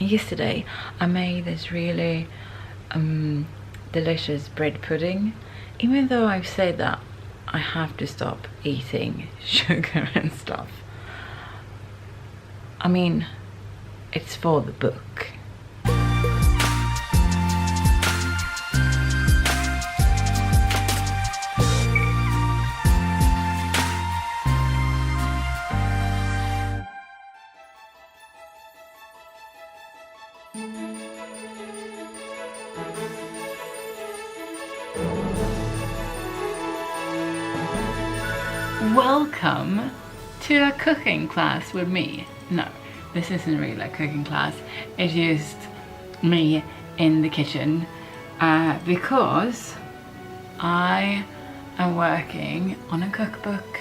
Yesterday I made this really delicious bread pudding, even though I've said that I have to stop eating sugar and stuff. I mean, it's for the book. Welcome to a cooking class with me. No, this isn't really a cooking class. It's just me in the kitchen because I am working on a cookbook.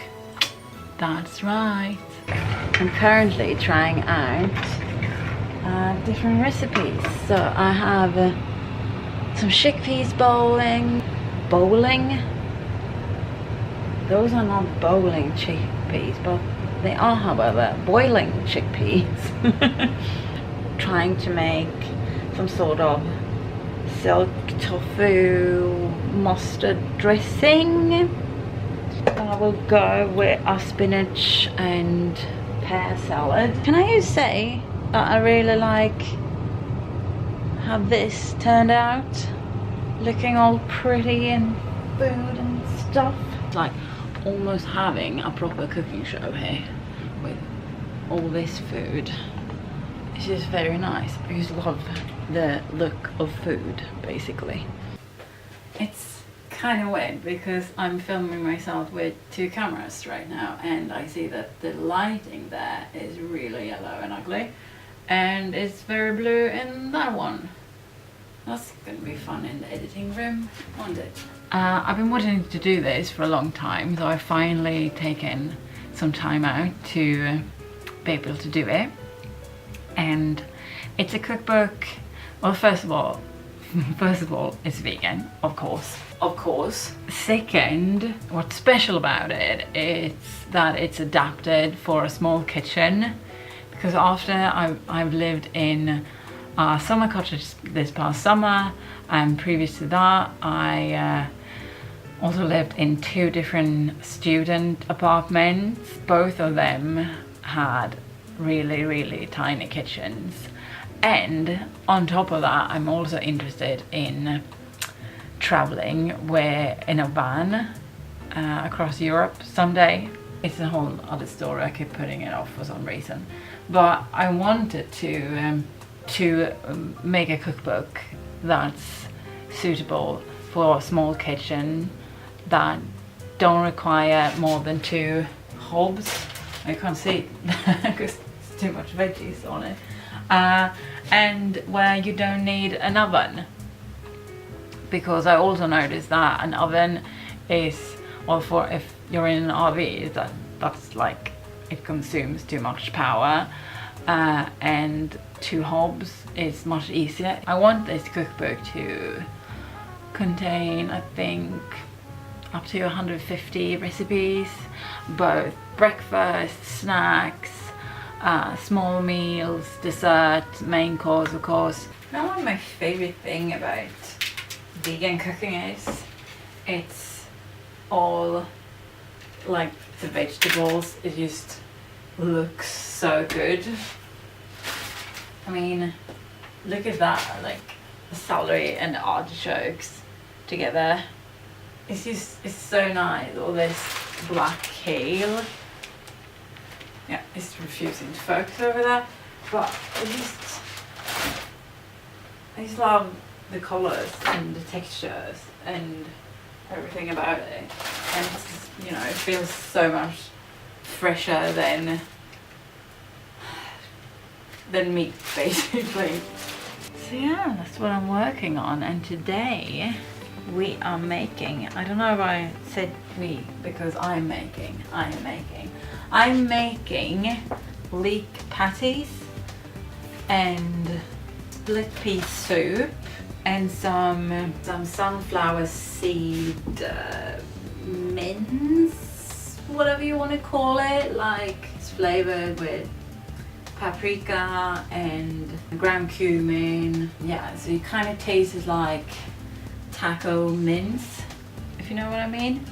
That's right. I'm currently trying out different recipes. So I have some chickpeas bowling. Those are not bowling chickpeas, but they are, however, boiling chickpeas. Trying to make some sort of silk tofu mustard dressing. I will go with a spinach and pear salad. Can I just say that I really like how this turned out? Looking all pretty and food and stuff. It's like almost having a proper cooking show here with all this food. It's just very nice. I just love the look of food, basically. It's kind of weird because I'm filming myself with two cameras right now, and I see that the lighting there is really yellow and ugly, and it's very blue in that one. That's gonna be fun in the editing room, won't it? I've been wanting to do this for a long time, so I've finally taken some time out to be able to do it. And it's a cookbook. Well, first of all, it's vegan, of course. Second, what's special about it is that it's adapted for a small kitchen, because after I've lived in a summer cottage this past summer, and previous to that I also lived in two different student apartments. Both of them had really tiny kitchens, and on top of that I'm also interested in traveling in a van across Europe someday. It's a whole other story. I keep putting it off for some reason, but I wanted to make a cookbook that's suitable for a small kitchen that don't require more than 2 hobs. I can't see because it's too much veggies on it, and where you don't need an oven, because I also noticed that an oven is, or for if you're in an RV, that's like, it consumes too much power, and 2 hobs is much easier. I want this cookbook to contain, I think, up to 150 recipes, both breakfast, snacks, small meals, dessert, main course, of course. Now, one of my favorite thing about vegan cooking is it's all like the vegetables, it just looks so good. I mean, look at that, like the celery and the artichokes together. It's so nice. All this black kale. Yeah, it's refusing to focus over there, but I just love the colors and the textures and everything about it. And it's, you know, it feels so much fresher than meat, basically. So yeah, that's what I'm working on, and today we are making, I don't know if I said we, because I'm making leek patties and split pea soup and some sunflower seed mince, whatever you want to call it. Like, it's flavored with paprika and ground cumin. Yeah, so it kind of tastes like taco mince, if you know what I mean.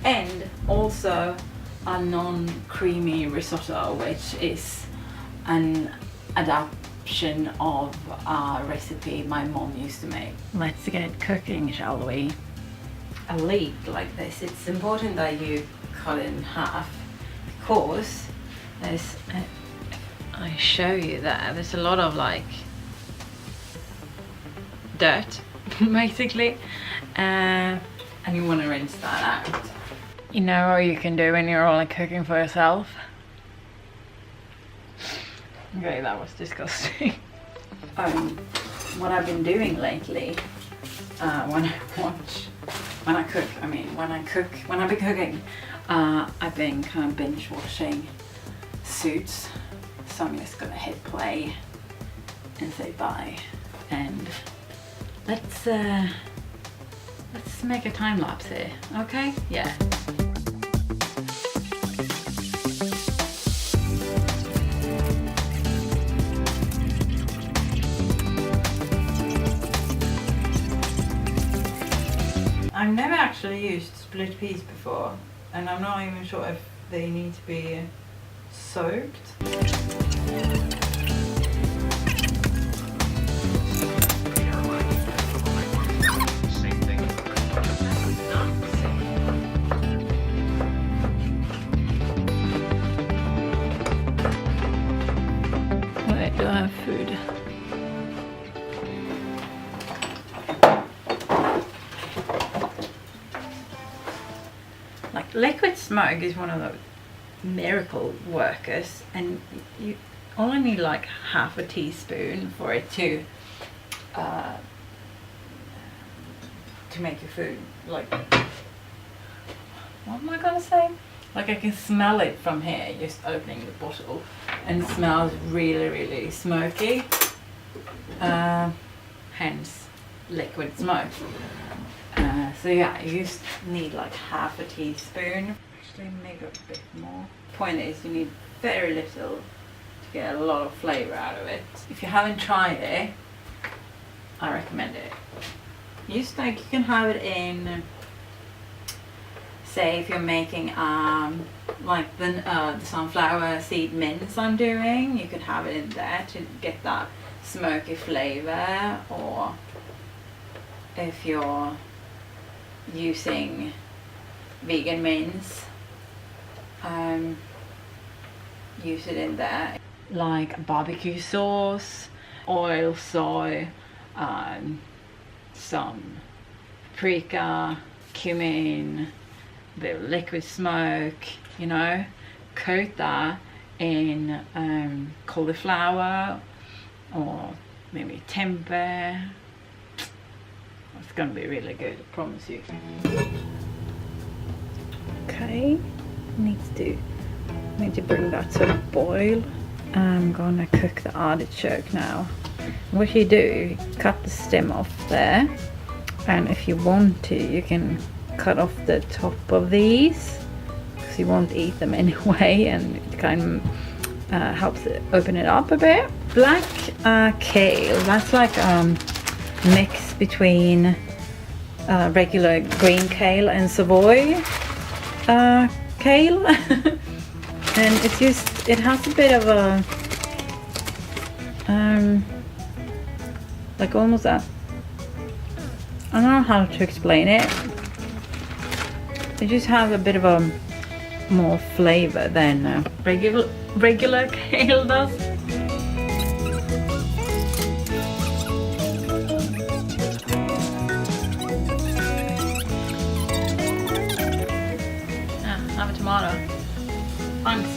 And also a non-creamy risotto, which is an adaptation of a recipe my mom used to make. Let's get cooking, shall we? A leek like this, it's important that you cut it in half, because there's I show you that there's a lot of like dirt basically, and you want to rinse that out. You know what you can do when you're only cooking for yourself? Okay, that was disgusting. What I've been doing lately, when I've been cooking, I've been kind of binge watching Suits. So I'm just gonna hit play and say bye, and let's make a time lapse here, okay? Yeah. I've never actually used split peas before, and I'm not even sure if they need to be soaked. Wait, do I have food? Like, liquid smoke is one of those miracle workers, and you only need like half a teaspoon for it to make your food, like, what am I gonna say? Like, I can smell it from here, just opening the bottle, and it smells really, really smoky, hence liquid smoke. So yeah, you just need like half a teaspoon, actually maybe a bit more. Point is, you need very little to get a lot of flavour out of it. If you haven't tried it, I recommend it. Just like, you can have it in, say if you're making like the sunflower seed mince I'm doing, you can have it in there to get that smoky flavour. Or if you're using vegan mince, use it in there. Like barbecue sauce, oil, soy, some paprika, cumin, a bit of liquid smoke, you know, coat that in cauliflower or maybe tempeh. It's gonna be really good, I promise you. Okay, need to bring that to a boil. I'm gonna cook the artichoke now. What you do, you cut the stem off there, and if you want to, you can cut off the top of these, because you won't eat them anyway, and it kind of helps it open it up a bit. Black kale, that's like mix between regular green kale and Savoy kale. And it's just, it has a bit of a like almost a, I don't know how to explain it. It just has a bit of a more flavor than regular kale does. Have a tomato. Thanks.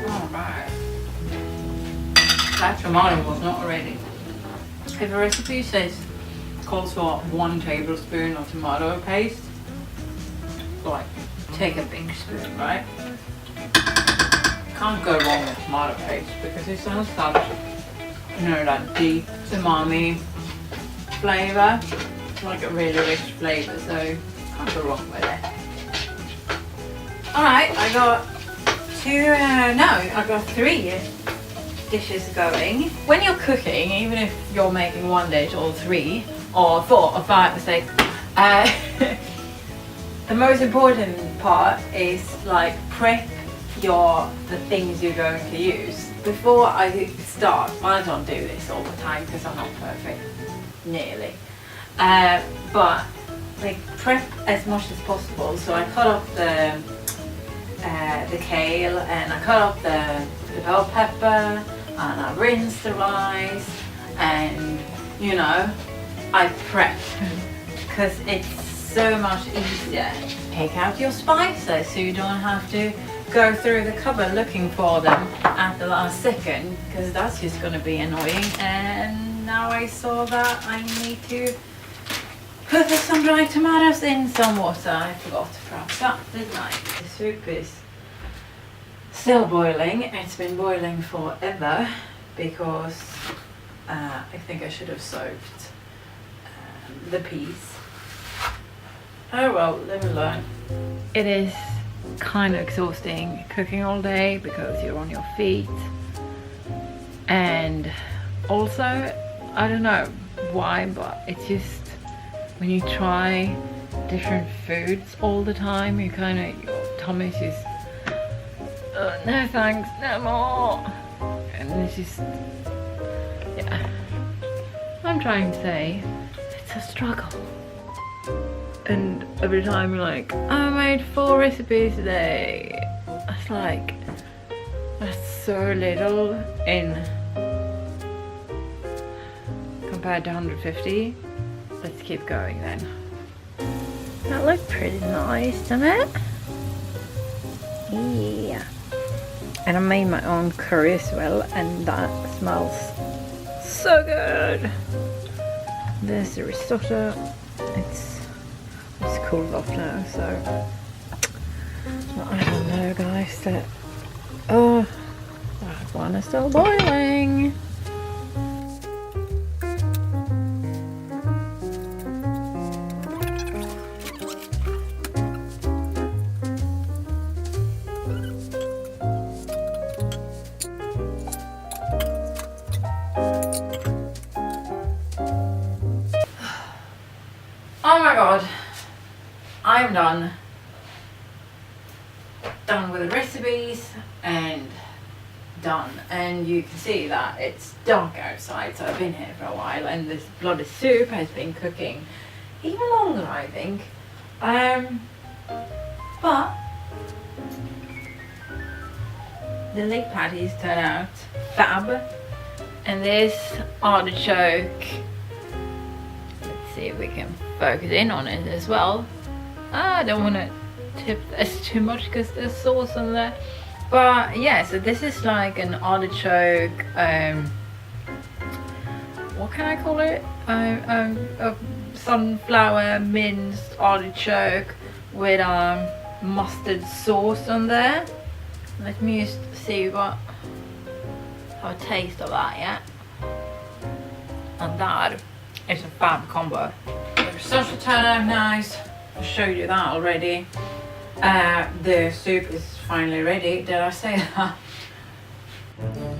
Alright. That tomato was not ready. If a recipe calls for 1 tablespoon of tomato paste, like, take a big spoon, right? Can't go wrong with tomato paste because it has such, you know, that deep umami flavor. Like a really rich flavour, so can't go wrong with it. Alright, I got I got 3 dishes going. When you're cooking, even if you're making 1 dish or 3 or 4 or 5 mistakes, the most important part is like prep the things you're going to use. Before I start, I don't do this all the time because I'm not perfect, nearly. But like prep as much as possible. So I cut up the kale and I cut up the bell pepper and I rinse the rice and you know I prep because it's so much easier. Take out your spices so you don't have to go through the cupboard looking for them at the last second because that's just going to be annoying. And now I saw that I need to put some dried tomatoes in some water. I forgot perhaps that, didn't I? The soup is still boiling. It's been boiling forever because I think I should have soaked the peas. Oh well, live and learn. It is kind of exhausting cooking all day because you're on your feet, and also I don't know why, but it's just when you try different foods all the time, you kind of, your tummy's just no thanks, no more, and it's just, yeah, I'm trying to say it's a struggle. And every time you're like, I made 4 recipes today, it's like, that's so little in compared to 150. Let's keep going then. That looked pretty nice, doesn't it? Yeah. And I made my own curry as well, and that smells so good. There's the risotto. It's cooled off now, so I don't know, guys. That one is still boiling. Oh my god, I'm done with the recipes and done, and you can see that it's dark outside, so I've been here for a while and this bloody soup has been cooking even longer, I think. But the leg patties turn out fab, and this artichoke, let's see if we can focus in on it as well. I don't want to tip this too much because there's sauce on there, but yeah, so this is like an artichoke, what can I call it, a sunflower minced artichoke with mustard sauce on there. Let me just see what, have a taste of that, yeah, and that is a fab combo. The risotto turned out nice. I showed you that already. The soup is finally ready. Did I say that?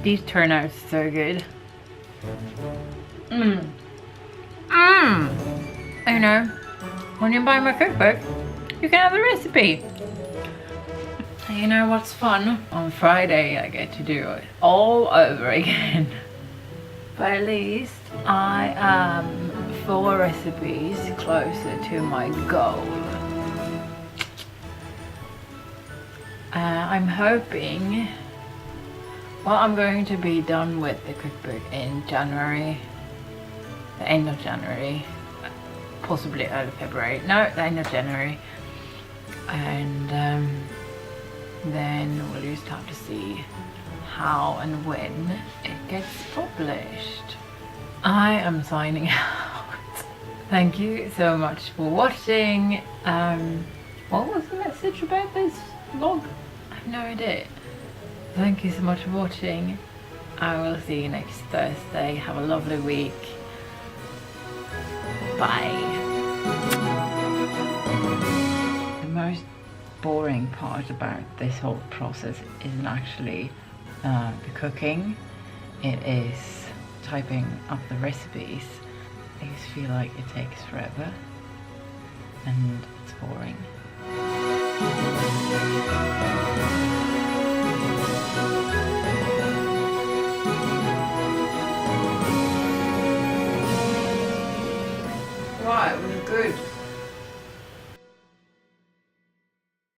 These turn out so good. You know, when you buy my cookbook, you can have the recipe. And you know what's fun? On Friday I get to do it all over again. But at least I am 4 recipes closer to my goal. I'm hoping, well, I'm going to be done with the cookbook in January, the end of January, possibly early February, no, the end of January, and then we'll just have to see how and when it gets published. I am signing out. Thank you so much for watching. What was the message about this vlog? I have no idea. Thank you so much for watching. I will see you next Thursday. Have a lovely week. Bye. The most boring part about this whole process isn't actually the cooking. It is typing up the recipes. I just feel like it takes forever and it's boring. Right, it was good.